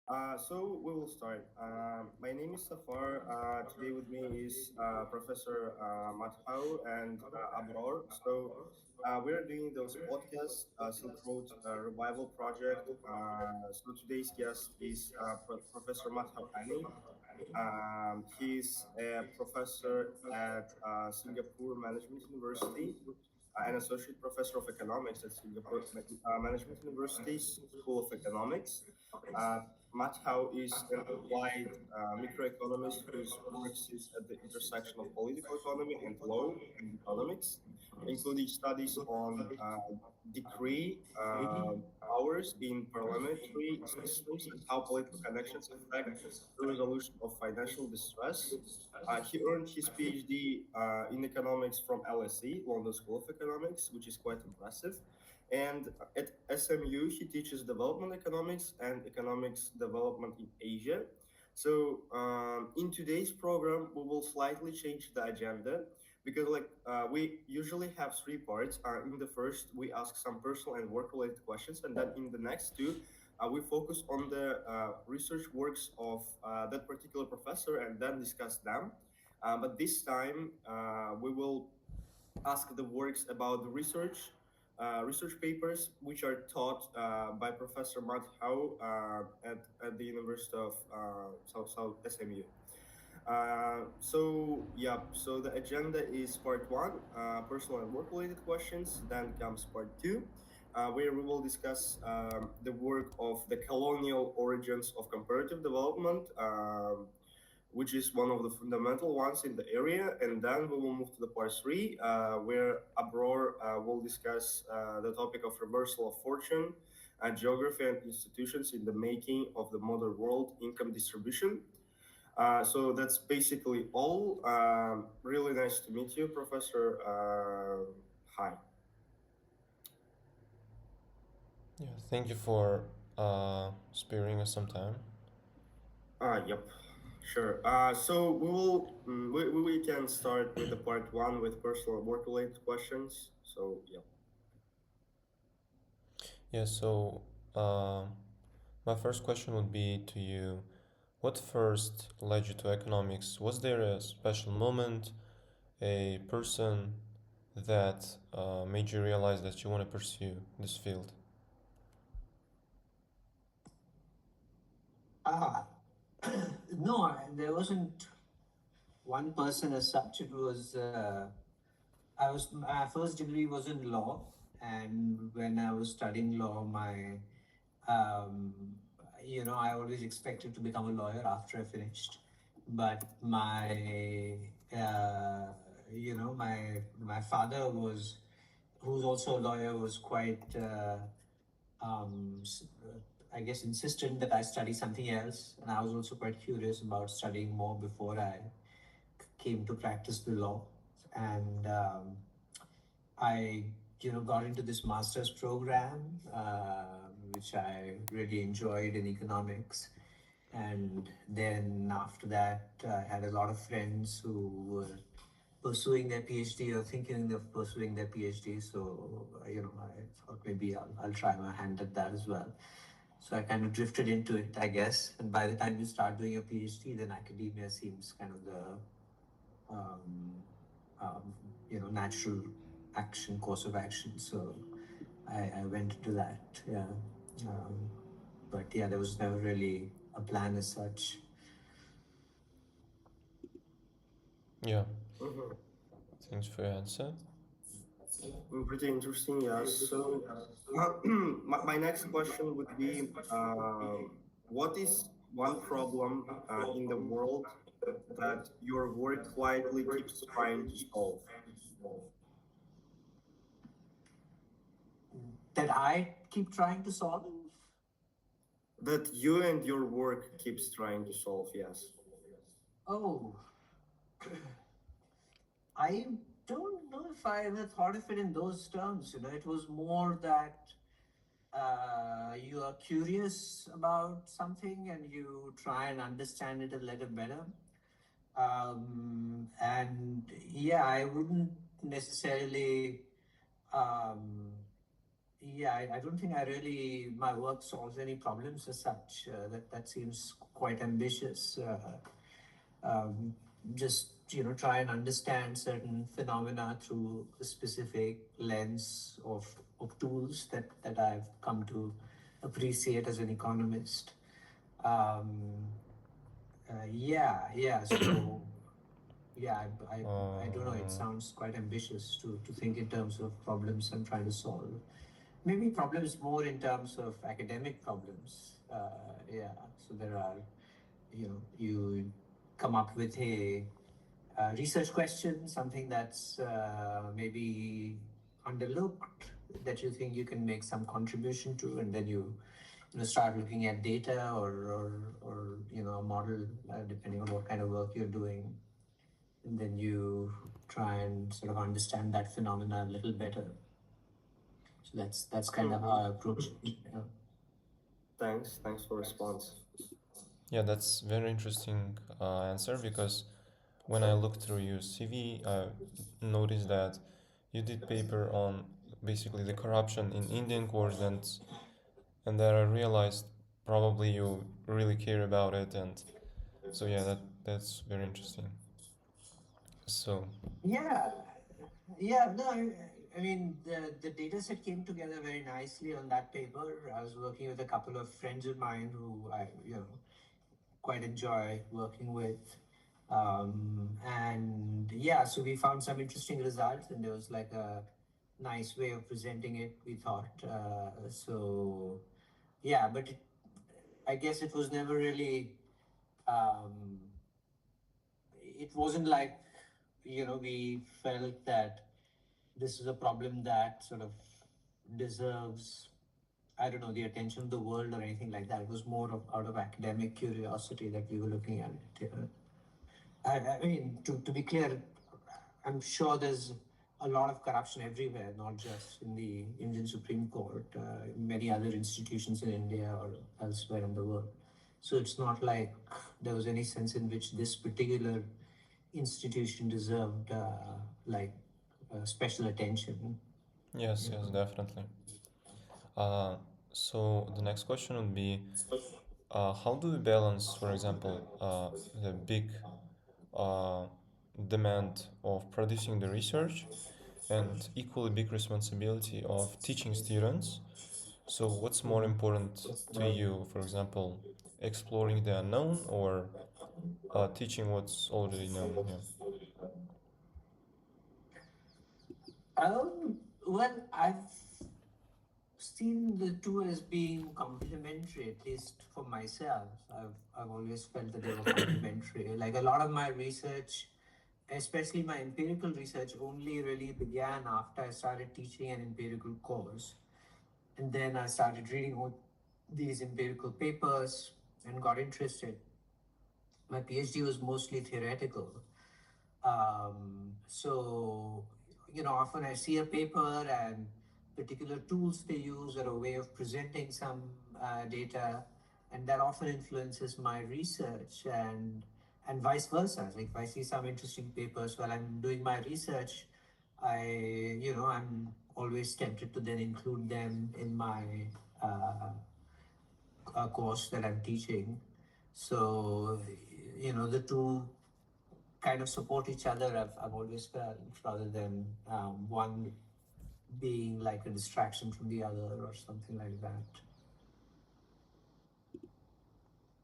So we will start. My name is Safar. Today with me is Professor Madhav and Abror. We are doing those podcasts, Silk Road Revival Project. So today's guest is Professor Madhav Aney. He's a professor at Singapore Management University, an associate professor of economics at Singapore Management University's School of Economics. Uh, Matt Howe is an applied microeconomist whose work sits at the intersection of political economy and law and economics, including studies on decree powers in parliamentary systems and how political connections affect the resolution of financial distress. He earned his PhD in economics from LSE, London School of Economics, which is quite impressive. And at SMU, he teaches development economics and economics development in Asia. In today's program, we will slightly change the agenda because, we usually have three parts. In the first, we ask some personal and work-related questions, and then in the next two, we focus on the research works of that particular professor and then discuss them. But this time, we will ask the works about the research papers which are taught by Professor Matt Howe at the University of South SMU. So the agenda is part one, personal and work-related questions. Then comes part two, where we will discuss the work of the colonial origins of comparative development, which is one of the fundamental ones in the area. And then we will move to the part three, where Abror will discuss the topic of reversal of fortune, geography and institutions in the making of the modern world income distribution. So that's basically all. Really nice to meet you, Professor. Hi. Yeah, thank you for sparing us some time. Yep, sure. So we can start with the part one with personal work related questions. So yeah. Yeah, so uh, my first question would be to you. What first led you to economics? Was there a special moment, a person that made you realize that you want to pursue this field? Ah, no, there wasn't one person as such. It was my first degree was in law, and when I was studying law, um, I always expected to become a lawyer after I finished, but uh, my father who's also a lawyer, was quite um, s- I guess, insistent that I study something else, and I was also quite curious about studying more before I came to practice the law. And I, got into this master's program, which I really enjoyed in economics. And then after that, I had a lot of friends who were pursuing their PhD or thinking of pursuing their PhD. So, I thought maybe I'll try my hand at that as well. So I kind of drifted into it, I guess. And by the time you start doing your PhD, then academia seems kind of the um, natural course of action. So I went into that. Yeah. Um, but yeah, there was never really a plan as such. Yeah, Mhm. thanks for your answer. Pretty interesting, yes. My next question would be, what is one problem in the world that your work quietly keeps trying to solve? That I keep trying to solve. That you and your work keeps trying to solve, yes. Oh, I don't know if I ever thought of it in those terms. It was more that you are curious about something and you try and understand it a little better. And yeah, I wouldn't necessarily um, Yeah, I don't think I really my work solves any problems as such. That seems quite ambitious. Um, just try and understand certain phenomena through a specific lens of tools that I've come to appreciate as an economist. Um, yeah. So yeah, I don't know. It Uh, sounds quite ambitious to think in terms of problems I'm trying to solve. Maybe problems more in terms of academic problems. Yeah, so there are, you come up with a research question, something that's maybe underlooked, that you think you can make some contribution to, and then start looking at data or a model, depending on what kind of work you're doing, and then you try and sort of understand that phenomena a little better. So that's kind of how Hmm. I approach it. Yeah. Thanks for response. yeah, that's very interesting answer because when I looked through your CV, I noticed that you did paper on basically the corruption in Indian courts, and then I realized probably you really care about it, and so yeah, that's very interesting. So Yeah, yeah. No, I mean the data set came together very nicely on that paper. I was working with a couple of friends of mine who I quite enjoy working with, and yeah, so we found some interesting results, and there was like a nice way of presenting it. We thought so. Yeah, but I guess it was never really. Um, it wasn't like we felt that this is a problem that sort of deserves, I don't know, the attention of the world or anything like that. It was more of out of academic curiosity that we were looking at it. I mean, to be clear, I'm sure there's a lot of corruption everywhere, not just in the Indian Supreme Court, many other institutions in India or elsewhere in the world. So it's not like there was any sense in which this particular institution deserved like special attention. yes, You yes, know. definitely. Uh, so the next question would be, how do we balance, for example, the big uh, demand of producing the research and equally big responsibility of teaching students? So, what's more important to you, for example, exploring the unknown or teaching what's already known? Yeah. Well, I've seen the two as being complementary, at least for myself. I've always felt that they were complementary. Like a lot of my research, especially my empirical research, only really began after I started teaching an empirical course. And then I started reading all these empirical papers and got interested. My PhD was mostly theoretical. So, often I see a paper and particular tools they use or a way of presenting some data, and that often influences my research and vice versa. Like if I see some interesting papers while I'm doing my research, I'm always tempted to then include them in my uh, course that I'm teaching. So, the two kind of support each other. I've always felt, rather than one being like a distraction from the other or something like that.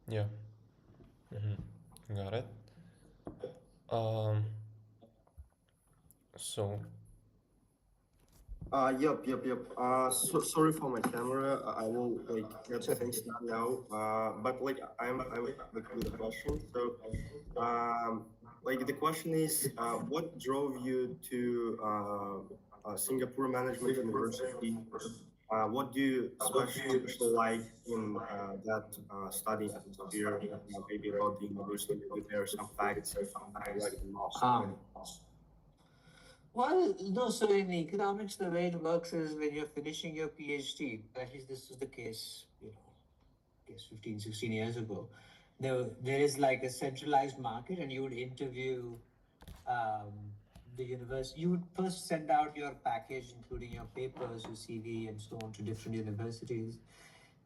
Yeah. Got it. Um, so, Yep. Sorry for my camera. I will like get So, things done now. But like I'm like with a question. So, like the question is, what drove you to Singapore Management University? What do you special like in that study atmosphere? Maybe about the university. Maybe there are some facts you like the most. um, well, no, so in economics, the way it works is when you're finishing your PhD, at least this was the case, I guess 15, 16 years ago, there is like a centralized market, and you would interview um, the university, you would first send out your package, including your papers, your CV, and so on, to different universities.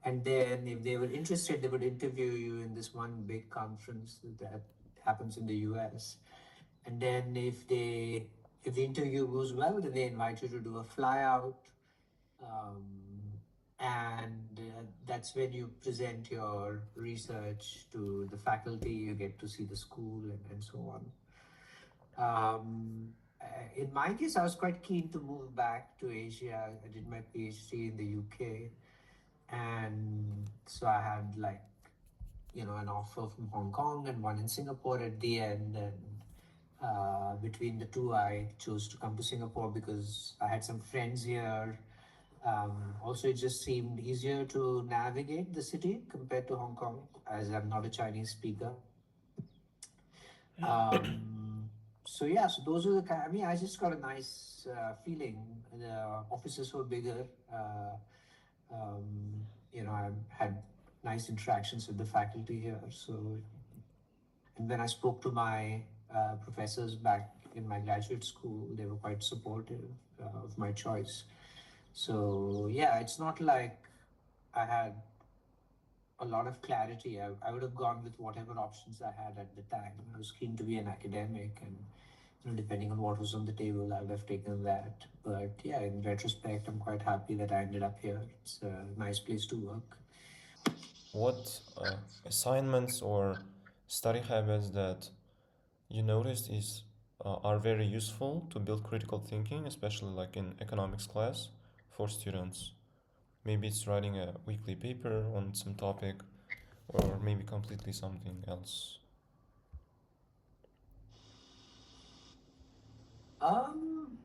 And then, if they were interested, they would interview you in this one big conference that happens in the US. And then, if the interview goes well, then they invite you to do a flyout, um, and that's when you present your research to the faculty. You get to see the school, and so on. In my case, I was quite keen to move back to Asia. I did my PhD in the UK, and so I had, like, an offer from Hong Kong and one in Singapore at the end. And between the two, I chose to come to Singapore because I had some friends here. Also, it just seemed easier to navigate the city compared to Hong Kong, as I'm not a Chinese speaker. So yeah, so those are the kind. I mean, I just got a nice feeling. The offices were bigger. I had nice interactions with the faculty here. So, and when I spoke to my professors back in my graduate school, they were quite supportive of my choice. So yeah, it's not like I had a lot of clarity. I would have gone with whatever options I had at the time. I was keen to be an academic, and depending on what was on the table, I would have taken that. But yeah, in retrospect, I'm quite happy that I ended up here. It's a nice place to work. What assignments or study habits that you noticed is are very useful to build critical thinking, especially like in economics class for students? Maybe it's writing a weekly paper on some topic, or maybe completely something else. Um,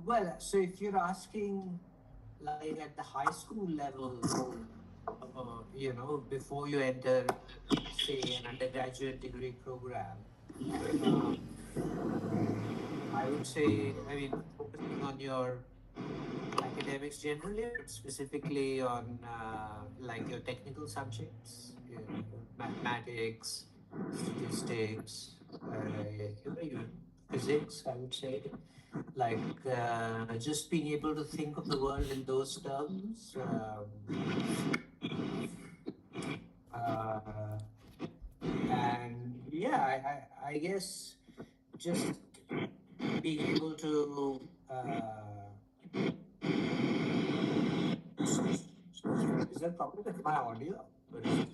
well, so if you're asking, like, at the high school level, before you enter, say, an undergraduate degree program, um, I would say, I mean, focusing on your academics generally, but specifically on like your technical subjects, mathematics, statistics, even physics, I would say. Like, just being able to think of the world in those terms. Uh, and yeah, I guess just being able to. Is there a problem with my audio? Or is it-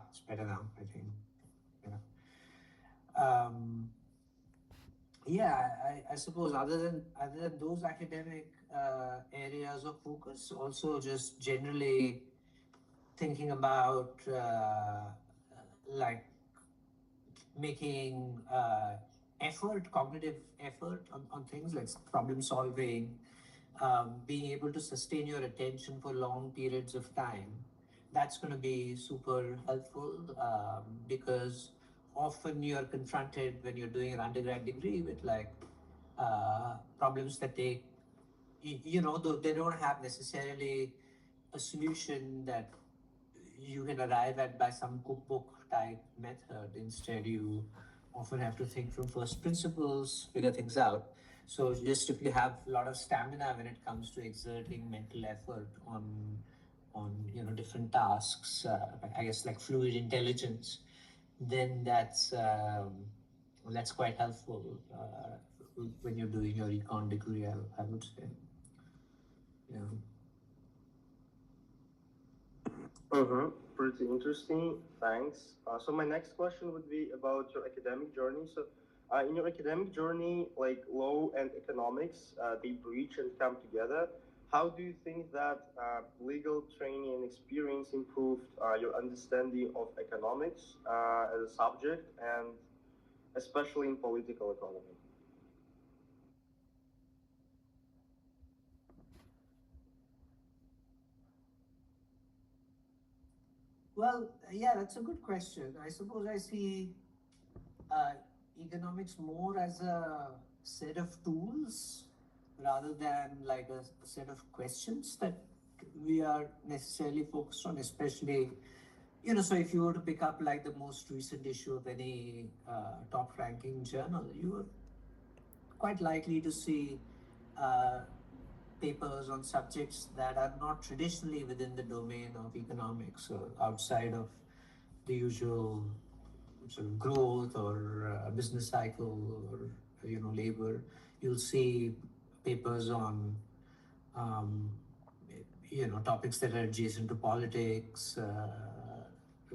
it's better now, I think. Yeah. Um, yeah, I suppose other than those academic areas of focus, also just generally thinking about like making cognitive effort on things like problem solving, being able to sustain your attention for long periods of time. That's going to be super helpful, because often you're confronted when you're doing an undergrad degree with, like, problems that take, though they don't have necessarily a solution that you can arrive at by some cookbook type method. Instead, you often have to think from first principles, figure things out. So just if you have a lot of stamina when it comes to exerting mental effort on different tasks, I guess, like fluid intelligence, then that's quite helpful when you're doing your econ degree. I would say, yeah. Mm-hmm. Pretty interesting. Thanks. So my next question would be about your academic journey. So, in your academic journey, like law and economics, they breach and come together. How do you think that legal training and experience improved your understanding of economics as a subject, and especially in political economy? Well, yeah, that's a good question. I suppose I see uh, economics more as a set of tools rather than like a set of questions that we are necessarily focused on, especially So if you were to pick up like the most recent issue of any top ranking journal, you were quite likely to see uh, papers on subjects that are not traditionally within the domain of economics or outside of the usual sort of growth or business cycle or labor. You'll see papers on um, topics that are adjacent to politics,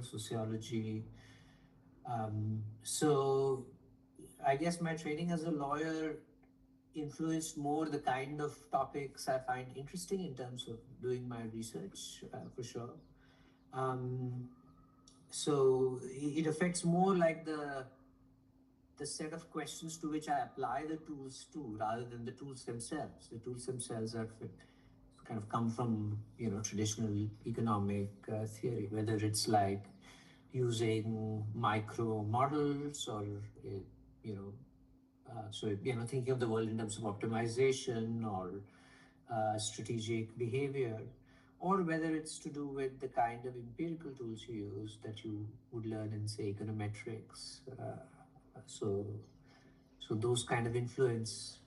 sociology. So I guess my training as a lawyer influenced more the kind of topics I find interesting in terms of doing my research, for sure. Um, so it affects more like the set of questions to which I apply the tools to, rather than the tools themselves. The tools themselves are kind of come from traditional economic theory, whether it's like using micro models or you know thinking of the world in terms of optimization or strategic behavior, or whether it's to do with the kind of empirical tools you use that you would learn in, say, econometrics. So, so those kind of influence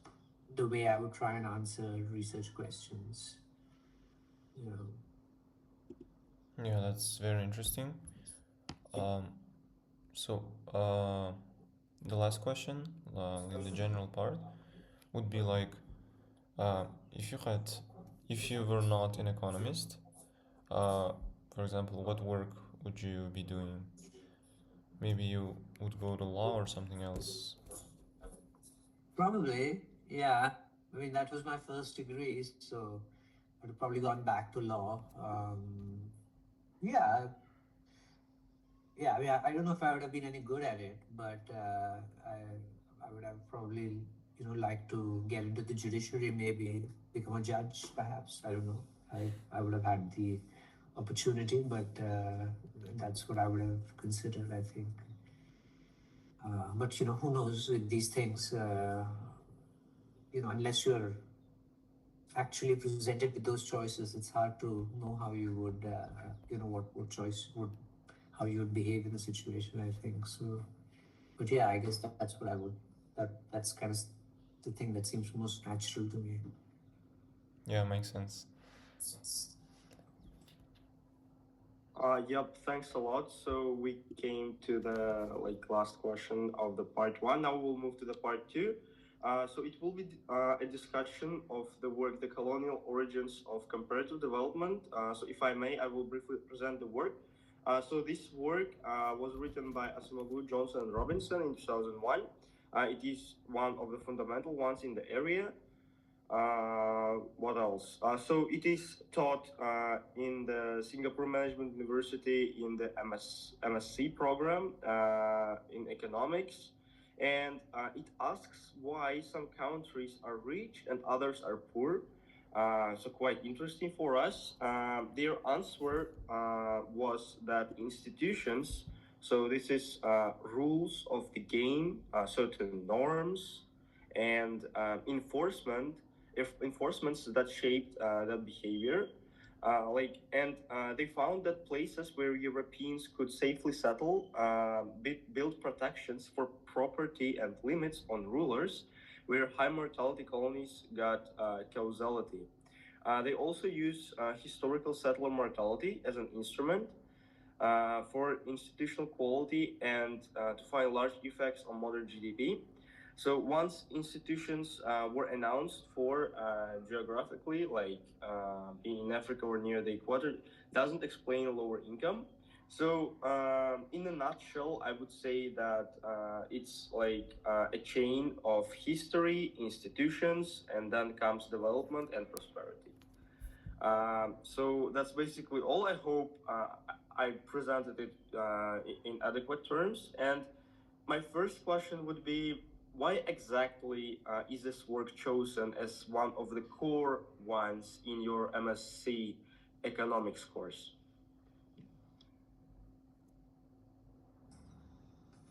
the way I would try and answer research questions. You know, Yeah, that's very interesting. Um, so, the last question, in the general part, would be like, uh, if you had, if you were not an economist, uh, for example, what work would you be doing? Maybe you would go to law or something else. probably, yeah. I mean, that was my first degree, so I'd have probably gone back to law. Yeah, yeah, yeah. I don't know if I would have been any good at it, but I would have probably, liked to get into the judiciary, maybe become a judge, perhaps. I don't know. I would have had the opportunity, but that's what I would have considered, I think. But who knows with these things? Unless you're actually presented with those choices, it's hard to know how you would, what choice would, how you would behave in a situation, I think. So, but yeah, I guess that's what I would, that's kind of the thing that seems most natural to me. Yeah, makes sense. Yep, thanks a lot. So we came to the last question of the part one. Now we'll move to the part two. So it will be a discussion of the work, the colonial origins of comparative development. So if I may, I will briefly present the work. So this work was written by Acemoglu, Johnson, and Robinson in 2001. It is one of the fundamental ones in the area. What else? So it is taught in the Singapore Management University in the MSc program in economics, and it asks why some countries are rich and others are poor. So quite interesting for us. Their answer was that institutions. So this is rules of the game, certain norms, and enforcements that shaped that behavior. They found that places where Europeans could safely settle build protections for property and limits on rulers, where high mortality colonies got causality. They also use historical settler mortality as an instrument for institutional quality and to find large effects on modern GDP. So once institutions were announced for geographically, being in Africa or near the equator, doesn't explain lower income. So in a nutshell, I would say that it's a chain of history, institutions, and then comes development and prosperity. So that's basically all. I hope I presented it in adequate terms. And my first question would be, why exactly is this work chosen as one of the core ones in your MSc economics course?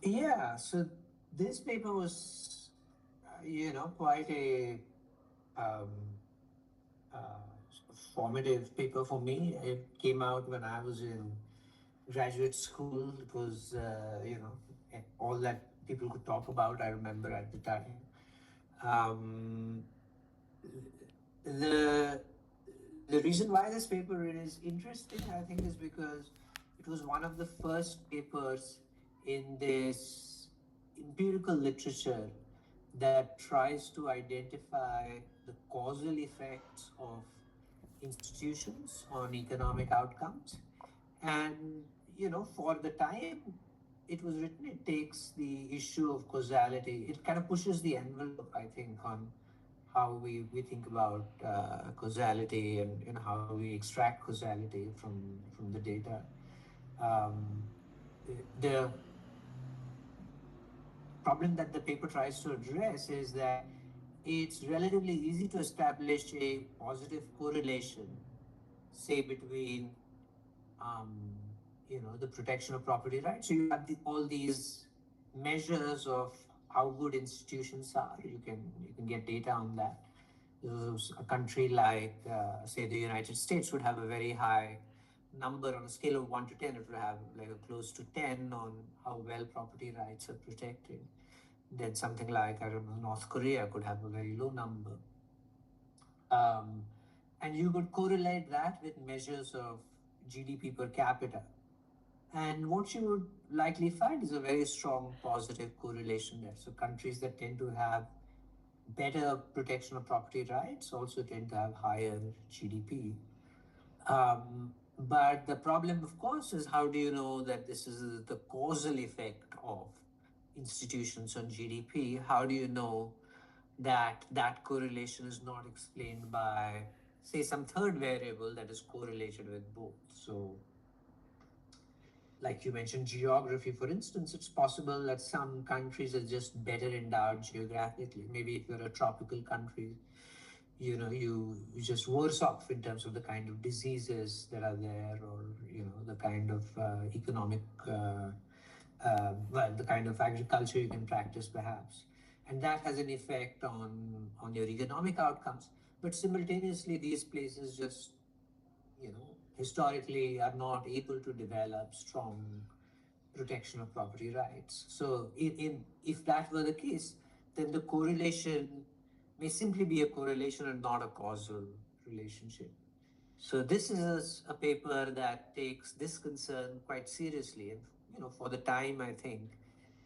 Yeah, so this paper was, quite a um, uh, formative paper for me. It came out when I was in graduate school. It was, all that people could talk about, I remember at the time. Um, the the reason why this paper is interesting, I think, is because it was one of the first papers in this empirical literature that tries to identify the causal effects of institutions on economic outcomes. And, for the time it was written, it takes the issue of causality, it kind of pushes the envelope, I think, on how we think about causality, and how we extract causality from the data. Um, the problem that the paper tries to address is that it's relatively easy to establish a positive correlation, say, between um, the protection of property rights. So you have all these measures of how good institutions are. You can get data on that. A country like, say, the United States would have a very high number on a scale of 1 to 10. It would have like a close to 10 on how well property rights are protected. Then something like, I don't know, North Korea could have a very low number. Um, and you could correlate that with measures of GDP per capita. And what you would likely find is a very strong positive correlation there. So countries that tend to have better protection of property rights also tend to have higher GDP. But the problem, of course, is how do you know that this is the causal effect of institutions on GDP? How do you know that that correlation is not explained by, say, some third variable that is correlated with both? So, like you mentioned, geography, for instance, it's possible that some countries are just better endowed geographically. Maybe if you're a tropical country, you just worse off in terms of the kind of diseases that are there, or the kind of economic well, the kind of agriculture you can practice, perhaps, and that has an effect on your economic outcomes. But simultaneously, these places just, historically, are not able to develop strong protection of property rights. So, if that were the case, then the correlation may simply be a correlation and not a causal relationship. So, this is a paper that takes this concern quite seriously, and for the time, I think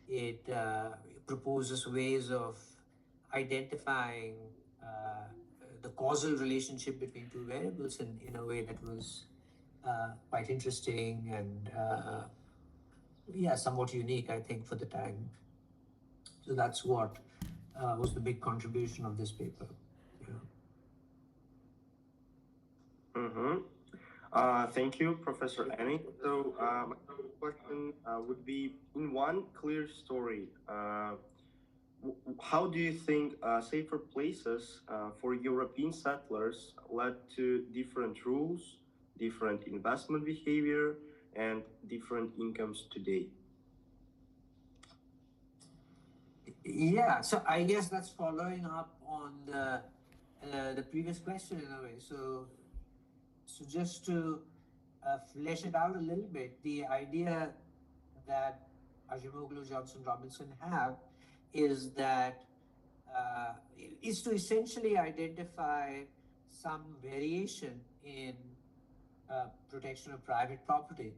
it proposes ways of identifying the causal relationship between two variables in a way that was quite interesting and yeah, somewhat unique, I think, for the time. So that's what was the big contribution of this paper. Yeah. Mm-hmm. Thank you, Professor Annie. So, my question would be, in one clear story, how do you think safer places for European settlers led to different rules, different investment behavior, and different incomes today? Yeah, so I guess that's following up on the previous question in a way. So just to flesh it out a little bit, the idea that Acemoglu, Johnson, Robinson have is that uh, is to essentially identify some variation in protection of private property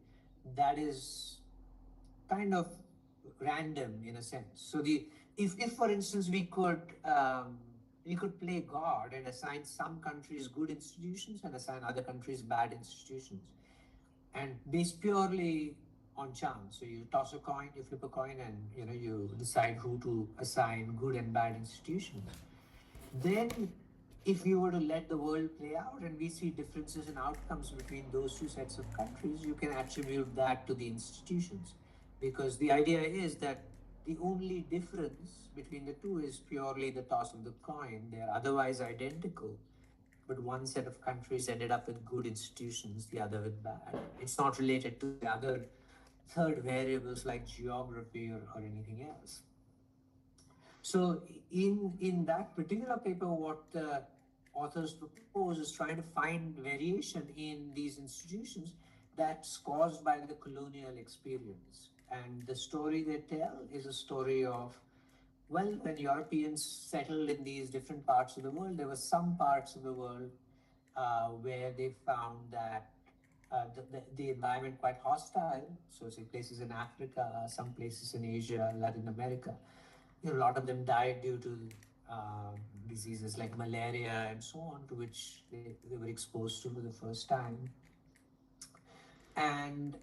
that is kind of random in a sense. So the if for instance we could play God and assign some countries good institutions and assign other countries bad institutions, and based purely on chance. So you toss a coin, you flip a coin, and you decide who to assign good and bad institutions. Then, if you were to let the world play out and we see differences in outcomes between those two sets of countries, you can attribute that to the institutions. Because the idea is that the only difference between the two is purely the toss of the coin. They are otherwise identical, but one set of countries ended up with good institutions, the other with bad. It's not related to the other third variables like geography or anything else. So in that particular paper, what authors propose is trying to find variation in these institutions that's caused by the colonial experience. And the story they tell is a story of, well, when Europeans settled in these different parts of the world, there were some parts of the world where they found that the environment quite hostile. So, say places in Africa, some places in Asia, Latin America, a lot of them died due to diseases like malaria and so on, to which they were exposed to for the first time. And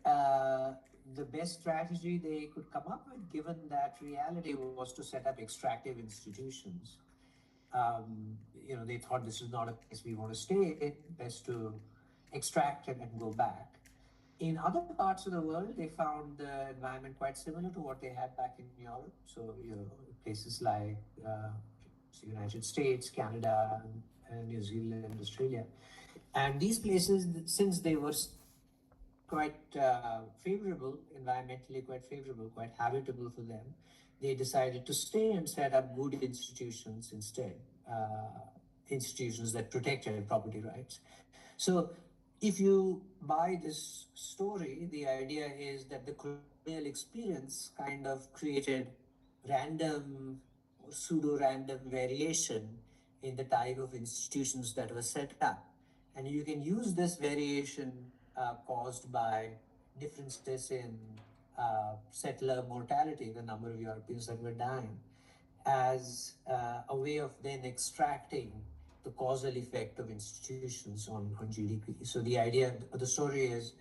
the best strategy they could come up with, given that reality, was to set up extractive institutions. They thought this is not a place we want to stay in, best to extract it and go back. In other parts of the world, they found the environment quite similar to what they had back in Europe. So, places like the United States, Canada, New Zealand, Australia. And these places, since they were quite favorable, environmentally quite favorable, quite habitable for them, they decided to stay and set up good institutions instead, institutions that protected property rights. So, if you buy this story, the idea is that the colonial experience kind of created random or pseudo random variation in the type of institutions that were set up. And you can use this variation caused by differences in settler mortality, the number of Europeans that were dying, as a way of then extracting the causal effect of institutions on GDP. So the idea of the story is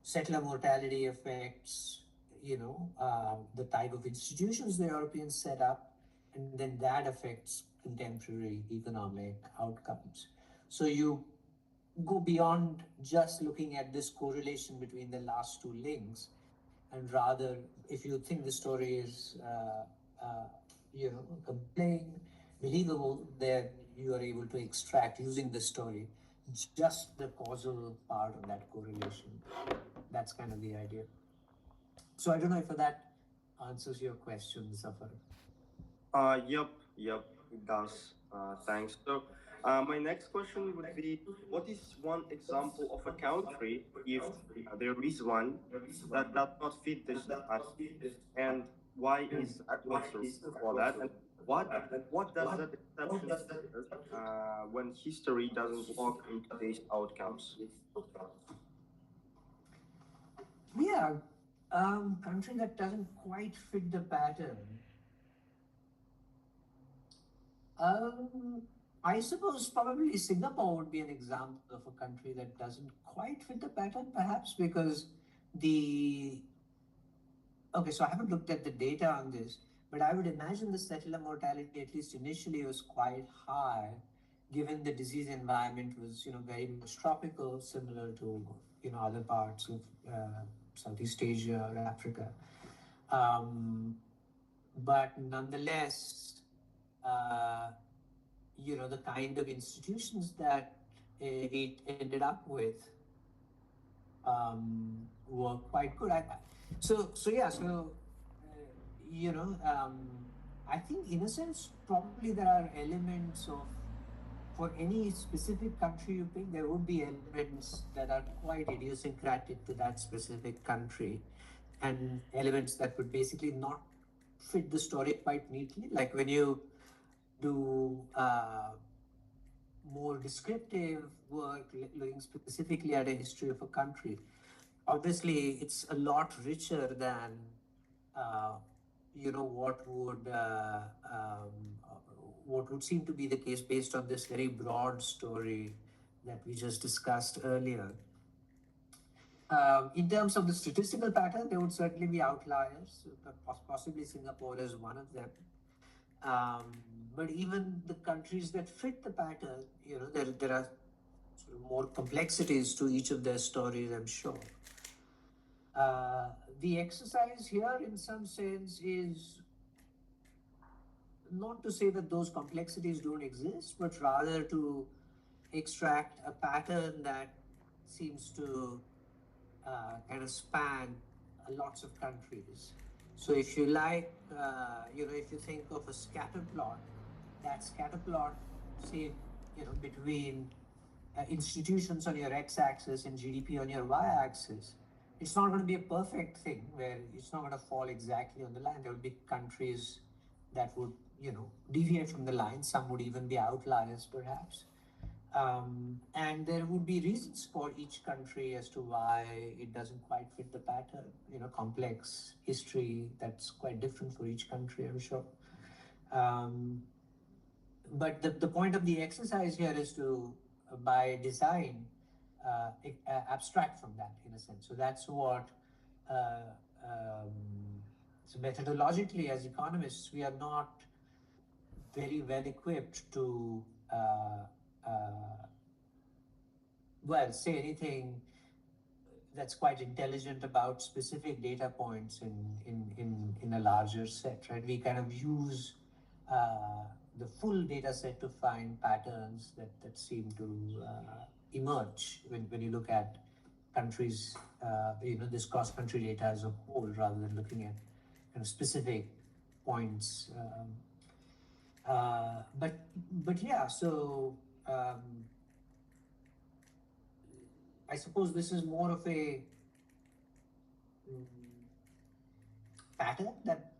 settler mortality affects, the type of institutions the Europeans set up, and then that affects contemporary economic outcomes. So you go beyond just looking at this correlation between the last two links, and rather, if you think the story is compelling, believable, then you are able to extract using the story just the causal part of that correlation. That's kind of the idea. So I don't know if that answers your question, Safar. Yep, it does. Thanks. So, my next question would be, what is one example of a country, if there is one, that does not fit this narrative, and why is that? What's the reason for that? And what does that exception matter when history doesn't walk in today's outcomes? Yeah, country that doesn't quite fit the pattern. Um, I suppose probably Singapore would be an example of a country that doesn't quite fit the pattern, perhaps because the okay, so I haven't looked at the data on this, but I would imagine the settler mortality, at least initially, was quite high, given the disease environment was, very much tropical, similar to, other parts of Southeast Asia or Africa. Um, but nonetheless, uh, the kind of institutions that it ended up with were quite good. You know, um, I think in a sense, probably there are elements of, for any specific country you pick, there would be elements that are quite idiosyncratic to that specific country, and elements that would basically not fit the story quite neatly. Like when you do more descriptive work, looking specifically at a history of a country, obviously it's a lot richer than uh, what would seem to be the case based on this very broad story that we just discussed earlier. In terms of the statistical pattern, there would certainly be outliers, but possibly Singapore is one of them. Um, but even the countries that fit the pattern, there are sort of more complexities to each of their stories, I'm sure. Uh, the exercise here, in some sense, is not to say that those complexities don't exist, but rather to extract a pattern that seems to kind of span lots of countries. So if you like, if you think of a scatter plot, that scatter plot, say, between institutions on your x-axis and GDP on your y-axis, it's not going to be a perfect thing where it's not going to fall exactly on the line. There will be countries that would, deviate from the line. Some would even be outliers, perhaps. And there would be reasons for each country as to why it doesn't quite fit the pattern. Complex history that's quite different for each country, I'm sure. Um, but the point of the exercise here is to, by design, abstract from that in a sense. So that's what. Uh, um, so methodologically, as economists, we are not very well equipped to, uh, well, say anything that's quite intelligent about specific data points in a larger set, right? We kind of use the full data set to find patterns that seem to emerge when you look at countries, this cross-country data as a whole rather than looking at kind of specific points. But yeah, so um, I suppose this is more of a mm, pattern that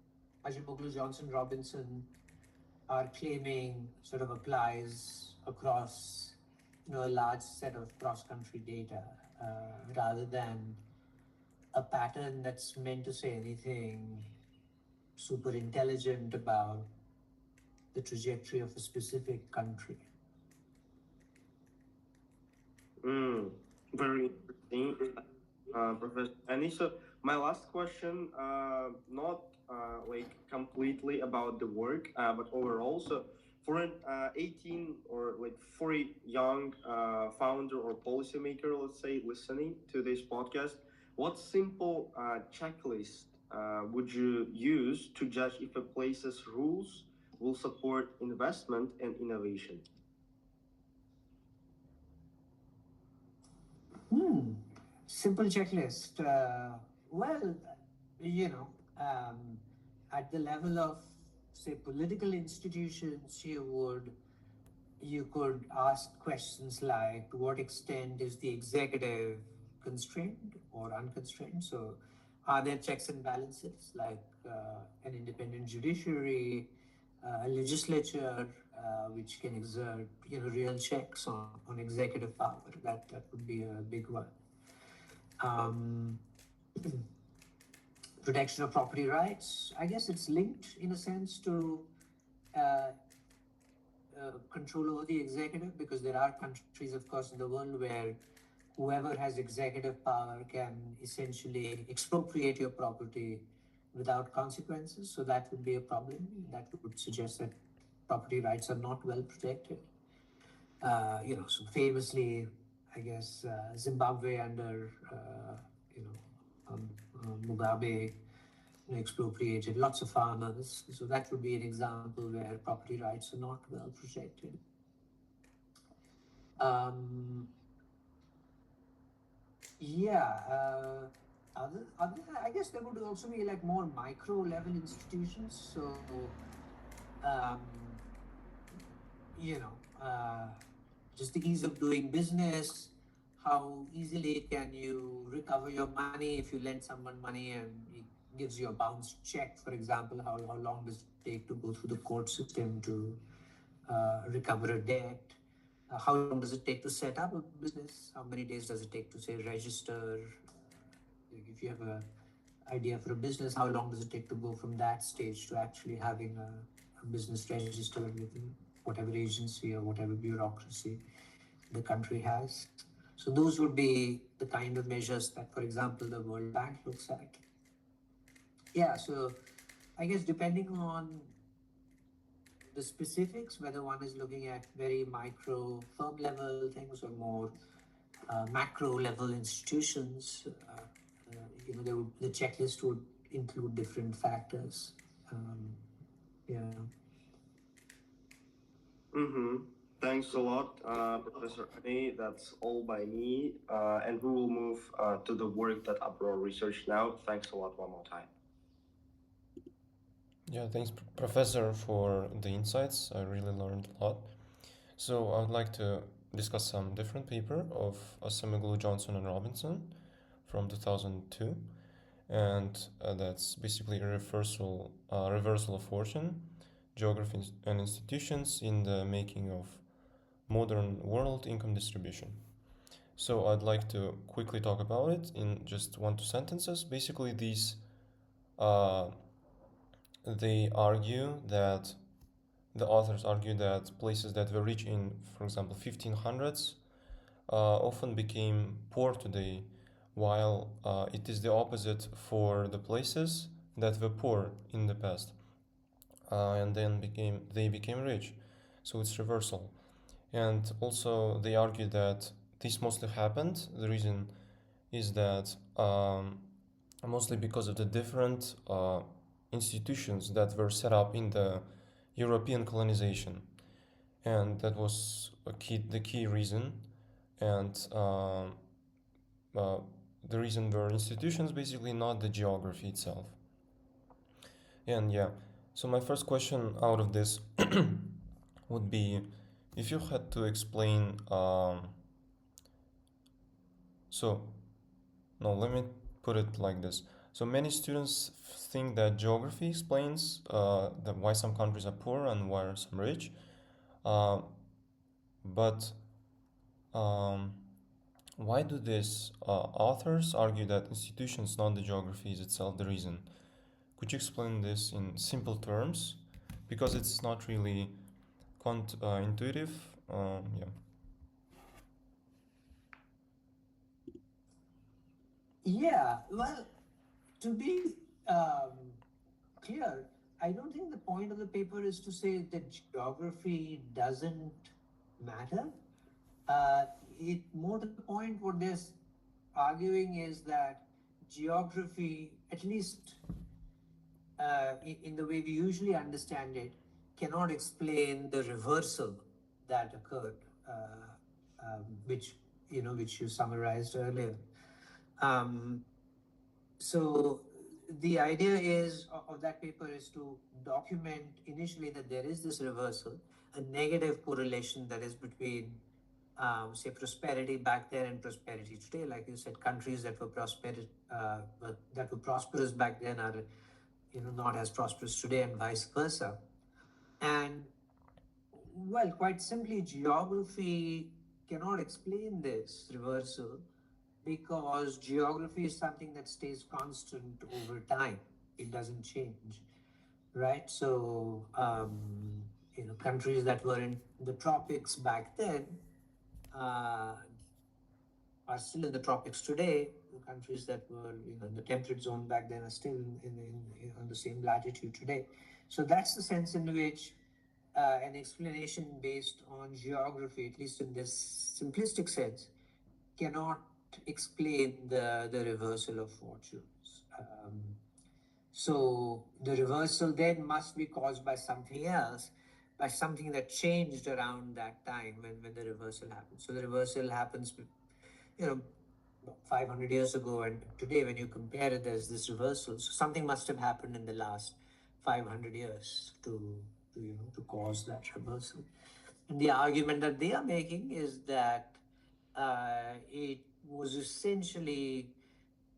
Acemoglu, Johnson, Robinson are claiming sort of applies across a large set of cross-country data, rather than a pattern that's meant to say anything super intelligent about the trajectory of a specific country. Mm, very interesting, Professor Annie. So my last question, not like completely about the work, but overall. So for an 18 or like for a young founder or policymaker, let's say, listening to this podcast, what simple checklist would you use to judge if a place's rules will support investment and innovation? Hmm. Simple checklist. Well, you know, um, at the level of, say, political institutions, you could ask questions like, to what extent is the executive constrained or unconstrained? So, are there checks and balances like an independent judiciary, a legislature, which can exert real checks on executive power? That would be a big one. Um, Protection of property rights. I guess it's linked in a sense to uh, control over the executive, because there are countries, of course, in the world where whoever has executive power can essentially expropriate your property without consequences. So that would be a problem. That would suggest that property rights are not well protected. So famously, I guess Zimbabwe under Mugabe expropriated lots of farmers. So that would be an example where property rights are not well protected. Um, yeah. I guess there would also be like more micro level institutions. So, um, you know, uh, just the ease of doing business. How easily can you recover your money if you lend someone money and he gives you a bounce check, for example? How long does it take to go through the court system to recover a debt? How long does it take to set up a business? How many days does it take to, say, register? If you have a idea for a business, how long does it take to go from that stage to actually having a business registered with whatever agency or whatever bureaucracy the country has? So those would be the kind of measures that, for example, the World Bank looks at. Yeah, so I guess depending on the specifics, whether one is looking at very micro firm level things or more macro level institutions, the checklist would include different factors. Yeah. Mm-hmm. Thanks a lot, Professor Annie. That's all by me. And we will move to the work that Abro research now. Thanks a lot one more time. Yeah, thanks, Professor, for the insights. I really learned a lot. So I would like to discuss some different paper of Acemoglu, Johnson, and Robinson from 2002, and that's basically a reversal of fortune, geography and institutions in the making of modern world income distribution. So I'd like to quickly talk about it in just 1 2 sentences. Basically, these uh, they argue that the authors argue that places that were rich in, for example, 1500s often became poor today, while it is the opposite for the places that were poor in the past and then they became rich. So it's reversal. And also they argue that this mostly happened. The reason is that mostly because of the different institutions that were set up in the European colonization, and that was the key reason. And uh, the reason were institutions, basically, not the geography itself. And yeah, so my first question out of this would be, if you had to explain. So no, let me put it like this. So many students think that geography explains why some countries are poor and why some rich. Uh, but um, why do these authors argue that institutions, not the geography, is itself the reason? Could you explain this in simple terms? Because it's not really intuitive. Yeah. Yeah, well, to be clear, I don't think the point of the paper is to say that geography doesn't matter. Uh, it more to the point, what they're arguing is that geography, at least in the way we usually understand it, cannot explain the reversal that occurred, which which you summarized earlier. Um, so the idea is of that paper is to document initially that there is this reversal, a negative correlation that is between, say, prosperity back then and prosperity today. Like you said, countries that were that were prosperous back then are, not as prosperous today, and vice versa. And well, quite simply, geography cannot explain this reversal because geography is something that stays constant over time. It doesn't change, right? So, countries that were in the tropics back then uh, are still in the tropics today. The countries that were, in the temperate zone back then are still on the same latitude today. So that's the sense in which an explanation based on geography, at least in this simplistic sense, cannot explain the reversal of fortunes. So the reversal then must be caused by something else, by something that changed around that time when the reversal happened. So the reversal happens, you know, 500 years ago, and today when you compare it, there's this reversal. So something must have happened in the last 500 years to cause that reversal. And the argument that they are making is that it was essentially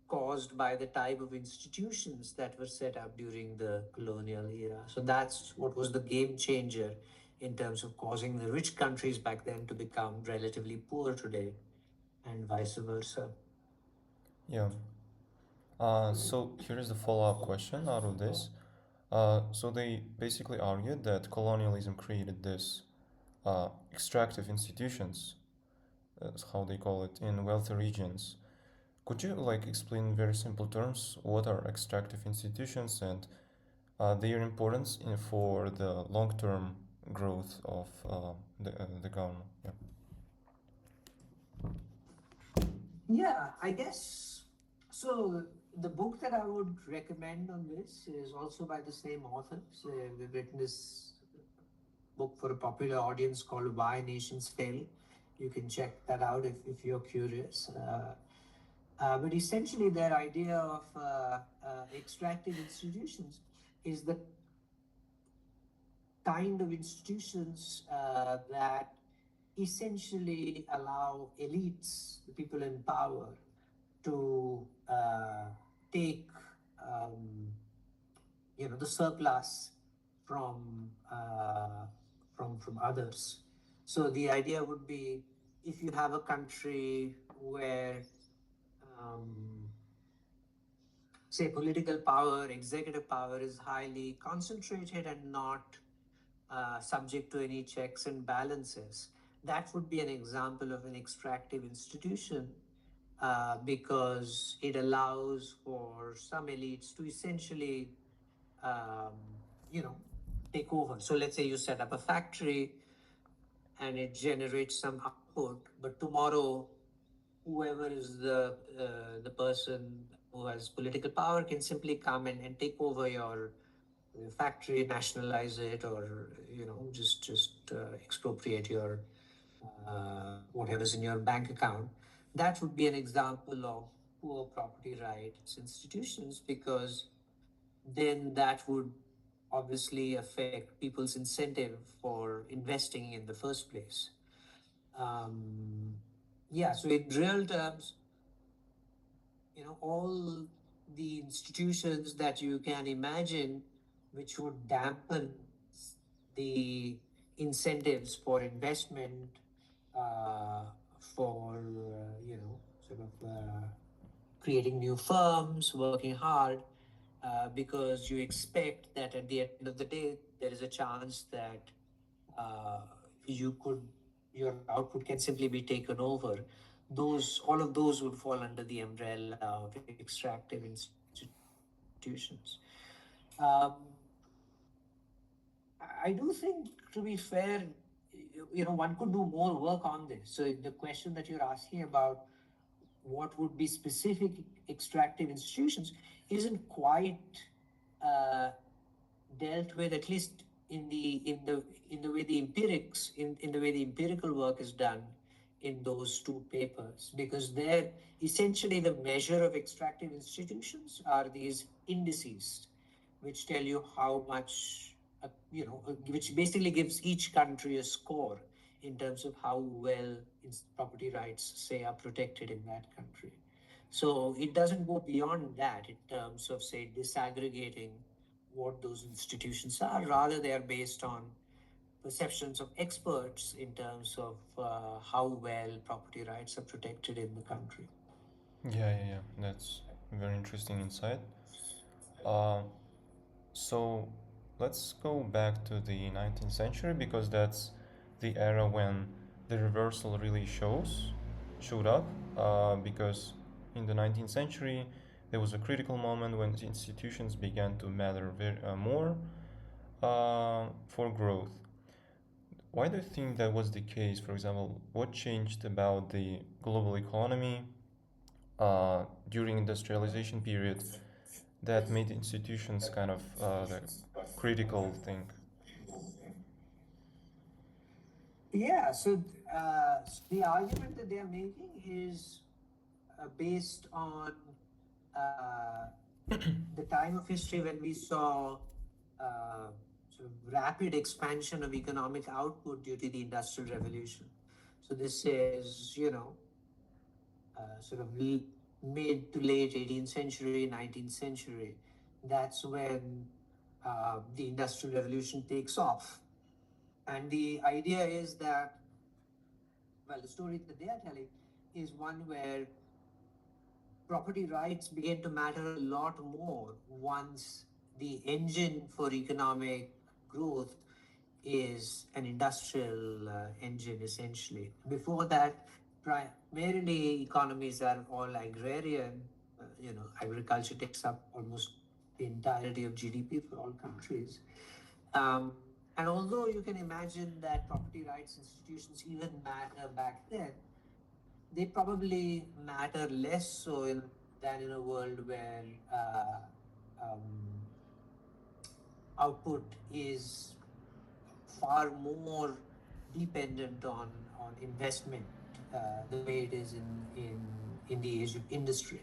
caused by the type of institutions that were set up during the colonial era. So that's what was the game changer in terms of causing the rich countries back then to become relatively poor today, and vice versa. Yeah. So here is the follow-up question out of this. So they basically argued that colonialism created this extractive institutions, that's how they call it, in wealthy regions. Could you explain in very simple terms what are extractive institutions and their importance for the long-term growth of the government? Yeah. Yeah, I guess so. The book that I would recommend on this is also by the same authors. We've written this book for a popular audience called Why Nations Fail. You can check that out if you're curious. But essentially, their idea of extractive institutions is the kind of institutions that essentially allow elites, the people in power, to take um, the surplus from from others. So the idea would be, if you have a country where um, say political power, executive power is highly concentrated and not subject to any checks and balances. That would be an example of an extractive institution, because it allows for some elites to essentially, um, you know, take over. So let's say you set up a factory and it generates some output, but tomorrow whoever is the person who has political power can simply come and take over your factory, nationalize it, or just expropriate your whatever's in your bank account. That would be an example of poor property rights institutions, because then that would obviously affect people's incentive for investing in the first place. Um, yeah, so in real terms, all the institutions that you can imagine which would dampen the incentives for investment, uh, for sort of creating new firms, working hard, because you expect that at the end of the day there is a chance that uh, you could your output can simply be taken over. Those All of those would fall under the umbrella of extractive institutions. Um, I do think, to be fair, one could do more work on this. So the question that you're asking about what would be specific extractive institutions isn't quite uh, dealt with, at least in the way the in the way the empirical work is done in those two papers, because they're essentially, the measure of extractive institutions are these indices which tell you how much which basically gives each country a score in terms of how well property rights, say, are protected in that country. So it doesn't go beyond that in terms of, say, disaggregating what those institutions are. Rather, they are based on perceptions of experts in terms of how well property rights are protected in the country. Yeah. That's very interesting insight. Uh, so let's go back to the 19th century because that's the era when the reversal really showed up. Because in the 19th century, there was a critical moment when the institutions began to matter more for growth. Why do you think that was the case? For example, what changed about the global economy during industrialization period that made institutions kind of the critical thing? Yeah, so the argument that they are making is based on uh, the time of history when we saw uh, sort of rapid expansion of economic output due to the Industrial Revolution. So this is, sort of mid to late 18th century, 19th century. That's when the Industrial Revolution takes off. And the idea is that, well, the story that they are telling is one where property rights began to matter a lot more once the engine for economic growth is an industrial engine, essentially. Before that, primarily economies are all agrarian. Agriculture takes up almost the entirety of GDP for all countries. Um, and although you can imagine that property rights institutions even matter back then, they probably matter less so than in a world where um, output is far more dependent on investment, the way it is in the age of industry.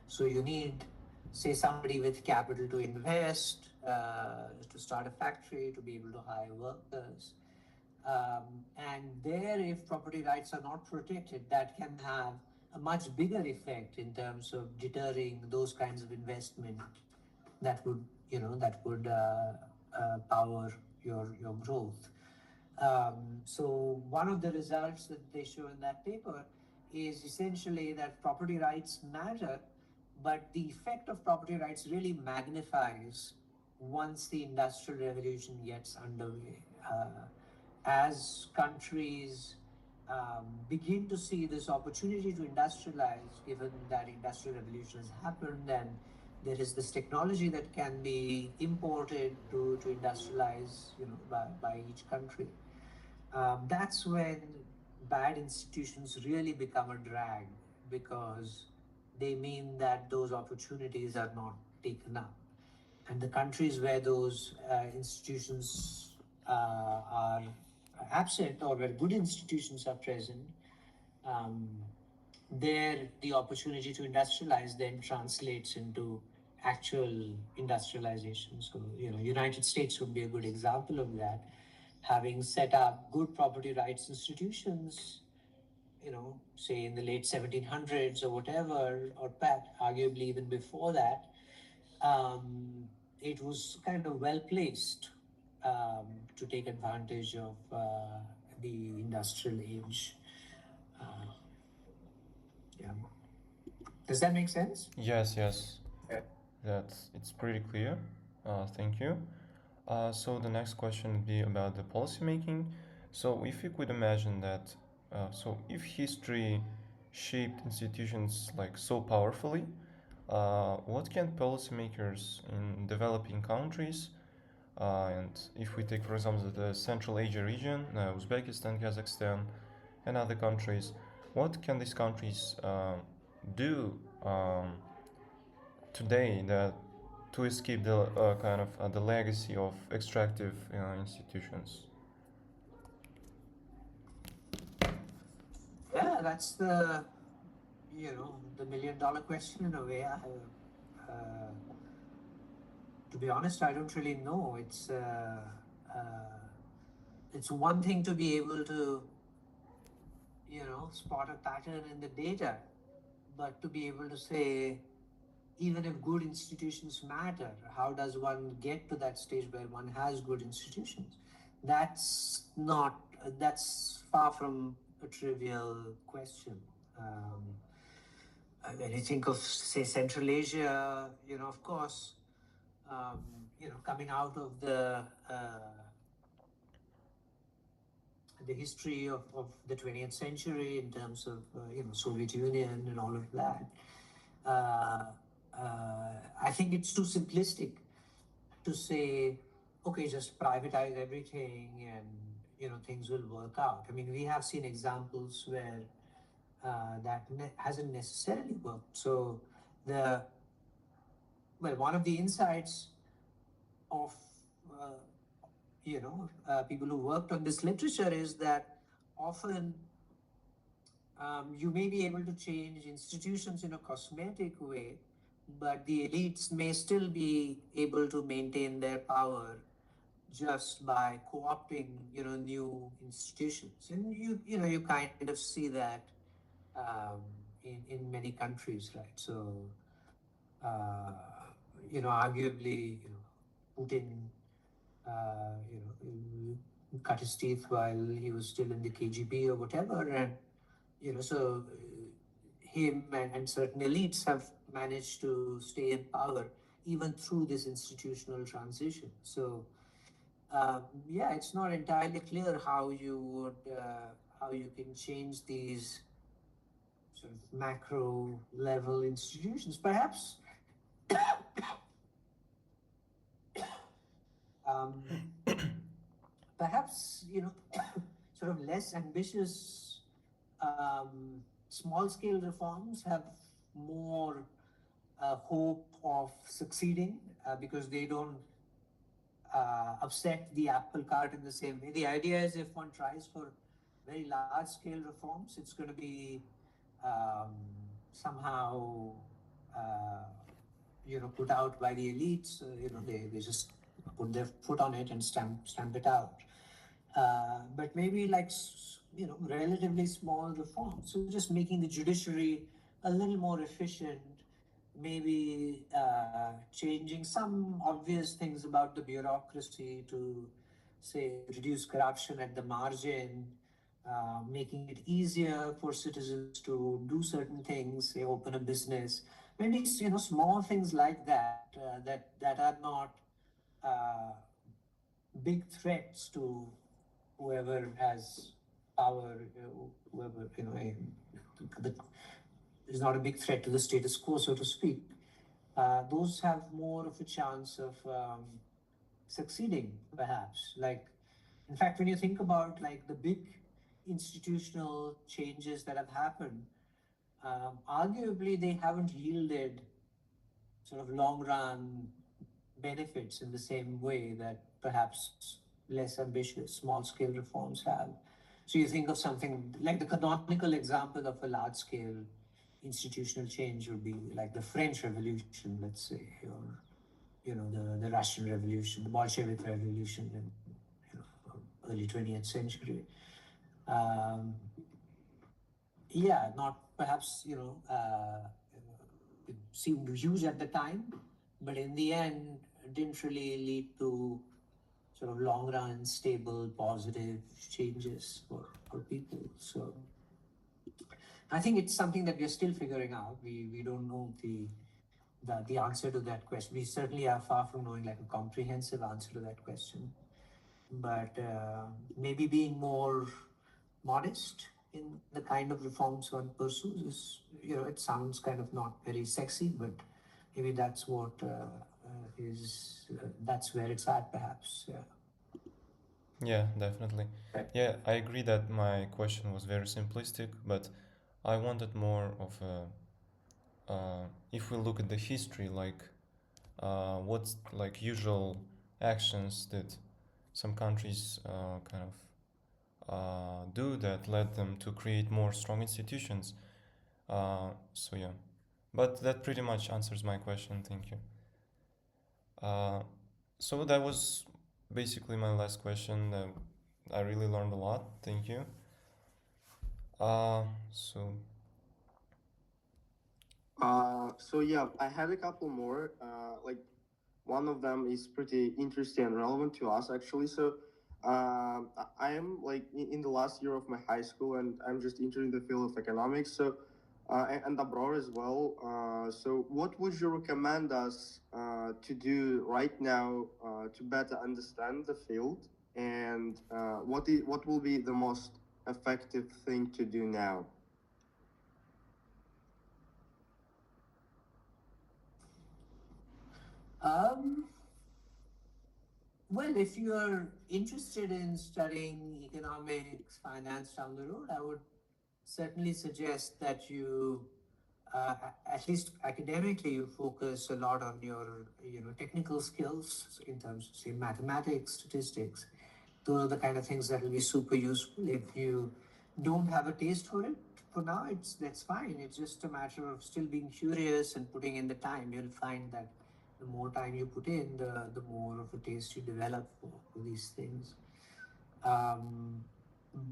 So you need, say, somebody with capital to invest, to start a factory, to be able to hire workers. And there, if property rights are not protected, that can have a much bigger effect in terms of deterring those kinds of investment that would, that would power your growth. So one of the results that they show in that paper is essentially that property rights matter, but the effect of property rights really magnifies once the industrial revolution gets underway. As countries begin to see this opportunity to industrialize, given that industrial revolution has happened and there is this technology that can be imported to industrialize, by each country. That's when bad institutions really become a drag because they mean that those opportunities are not taken up. And the countries where those institutions are absent or where good institutions are present, um, there the opportunity to industrialize then translates into actual industrialization. So, United States would be a good example of that, having set up good property rights institutions, say in the late 1700s or whatever, or arguably even before that. It was kind of well placed to take advantage of the industrial age. Uh, yeah. Does that make sense? Yes, yes, it's pretty clear. Thank you. So the next question would be about the policy making. So if you could imagine that, so if history shaped institutions like so powerfully, what can policymakers in developing countries, and if we take, for example, the Central Asia region, Uzbekistan, Kazakhstan, and other countries, what can these countries do today that to escape the kind of the legacy of extractive institutions? Yeah, that's the $1 million question in a way. To be honest, I don't really know. It's one thing to be able to, spot a pattern in the data, but to be able to say, even if good institutions matter, how does one get to that stage where one has good institutions? That's not, that's far from a trivial question. When you think of, say, Central Asia, of course, um, coming out of the history of the 20th century in terms of, Soviet Union and all of that, uh, I think it's too simplistic to say, okay, just privatize everything and things will work out. I mean, we have seen examples where hasn't necessarily worked. So the one of the insights of people who worked on this literature is that often you may be able to change institutions in a cosmetic way, but the elites may still be able to maintain their power just by co-opting, new institutions. And you kind of see that in many countries, right? So, uh, arguably, Putin, cut his teeth while he was still in the KGB or whatever, and so him and certain elites have managed to stay in power even through this institutional transition. So yeah, it's not entirely clear how you can change these sort of macro level institutions. Um, perhaps sort of less ambitious small scale reforms have more hope of succeeding because they don't upset the apple cart in the same way. The idea is if one tries for very large scale reforms, it's going to be um, somehow uh, put out by the elites. They just put their foot on it and stamp it out. But maybe like relatively small reforms. So just making the judiciary a little more efficient, maybe changing some obvious things about the bureaucracy to, say, reduce corruption at the margin, making it easier for citizens to do certain things, say, open a business. Maybe small things like that that are not uh, big threats to whoever has power, whoever the, is not a big threat to the status quo, so to speak. Those have more of a chance of succeeding, perhaps. Like, in fact, when you think about like the big institutional changes that have happened, arguably they haven't yielded sort of long run benefits in the same way that perhaps less ambitious small scale reforms have. So you think of something like the canonical example of a large scale institutional change would be like the French Revolution, let's say, or the Russian Revolution, the Bolshevik Revolution in early 20th century. Um, yeah, not perhaps it seemed huge at the time, but in the end, didn't really lead to sort of long run, stable, positive changes for people. So I think it's something that we're still figuring out. We don't know the answer to that question. We certainly are far from knowing like a comprehensive answer to that question. But maybe being more modest in the kind of reforms one pursues is, it sounds kind of not very sexy, but maybe that's what that's where it's at, perhaps. Yeah. Yeah, definitely. Yeah, I agree that my question was very simplistic, but I wanted more of a, if we look at the history, like what's like usual actions that some countries kind of do that led them to create more strong institutions. So yeah, but that pretty much answers my question. Thank you. Uh, so that was basically my last question. I really learned a lot. Thank you. So So yeah, I had a couple more. Like one of them is pretty interesting and relevant to us actually. So I am like in the last year of my high school, and I'm just entering the field of economics. So and abroad as well. So what would you recommend us to do right now to better understand the field, and what will be the most effective thing to do now? Um, well, if you are interested in studying economics, finance down the road, I would certainly suggest that you, at least academically, you focus a lot on your, technical skills in terms of, say, mathematics, statistics. Those are the kind of things that will be super useful. If you don't have a taste for it, for now, that's fine. It's just a matter of still being curious and putting in the time. You'll find that the more time you put in, the more of a taste you develop for these things. Um,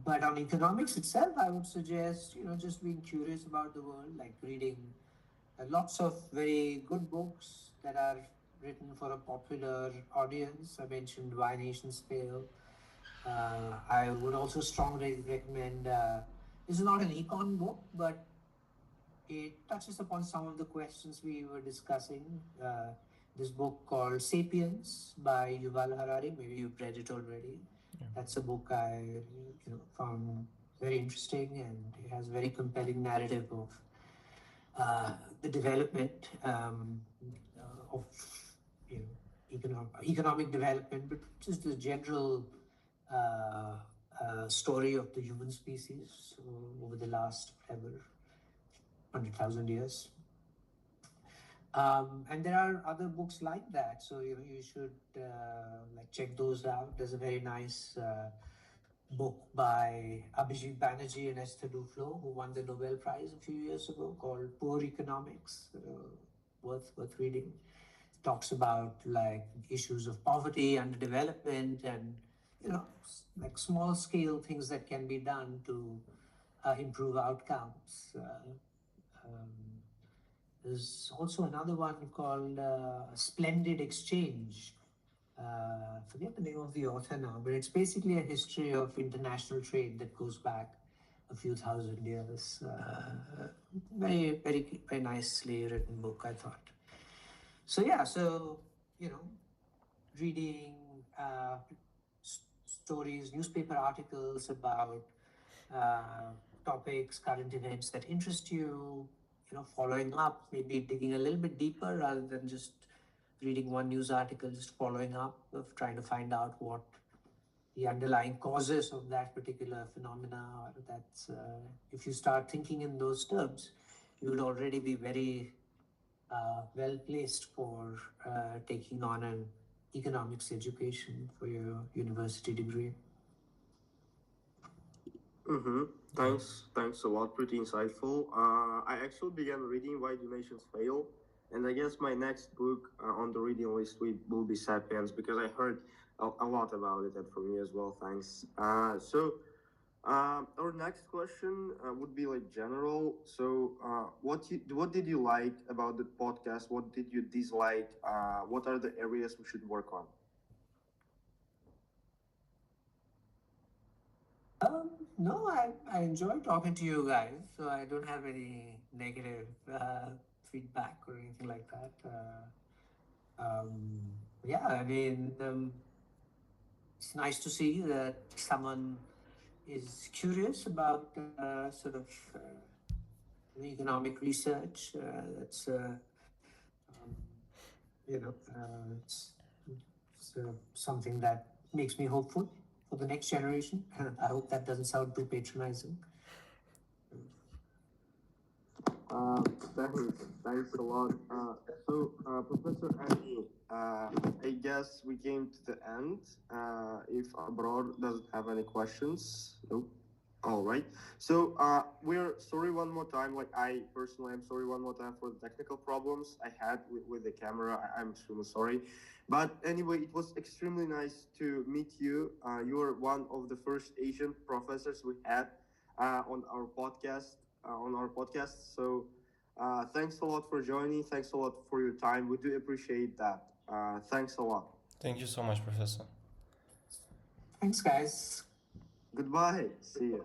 but on economics itself, I would suggest, just being curious about the world, like reading lots of very good books that are written for a popular audience. I mentioned Why Nations Fail. I would also strongly recommend, this is not an econ book, but it touches upon some of the questions we were discussing. This book called Sapiens by Yuval Harari. Maybe you've read it already. yeah, That's a book I found very interesting, and it has very compelling narrative of the development of economic development, but just the general story of the human species over the last ever 100,000 years. And there are other books like that, so you should like check those out. There's a very nice book by Abhijit Banerjee and Esther Duflo, who won the Nobel Prize a few years ago, called Poor Economics. Worth reading. Talks about like issues of poverty, underdevelopment, and like small scale things that can be done to improve outcomes. Um, there's also another one called Splendid Exchange. Forget the name of the author now, but it's basically a history of international trade that goes back a few thousand years. Very, very, very nicely written book, I thought. So yeah, so you know, reading stories, newspaper articles about uh, topics, current events that interest you, following up, maybe digging a little bit deeper rather than just reading one news article, just following up, of trying to find out what the underlying causes of that particular phenomena, or that's, if you start thinking in those terms, you would already be very well placed for taking on an economics education for your university degree. Mm-hmm. Yeah. Thanks a lot. Pretty insightful. I actually began reading Why Do Nations Fail, and I guess my next book on the reading list will be *Sapiens* because I heard a lot about it, and from you as well. Thanks. Our next question would be like general. So, what did you like about the podcast? What did you dislike? What are the areas we should work on? No, I enjoy talking to you guys, so I don't have any negative feedback or anything like that. Yeah, I mean, it's nice to see that someone is curious about sort of economic research. That's um, it's something that makes me hopeful for the next generation. I hope that doesn't sound too patronizing. Uh, thanks a lot. Professor Annie, I guess we came to the end. If Abrar doesn't have any questions, nope. All right. We're sorry one more time. Like I personally am sorry one more time for the technical problems I had with the camera. I'm extremely sorry. But anyway, it was extremely nice to meet you. You are one of the first Asian professors we had on our podcast. Thanks a lot for joining. Thanks a lot for your time. We do appreciate that. Thanks a lot. Thank you so much, Professor. Thanks, guys. Goodbye. See you.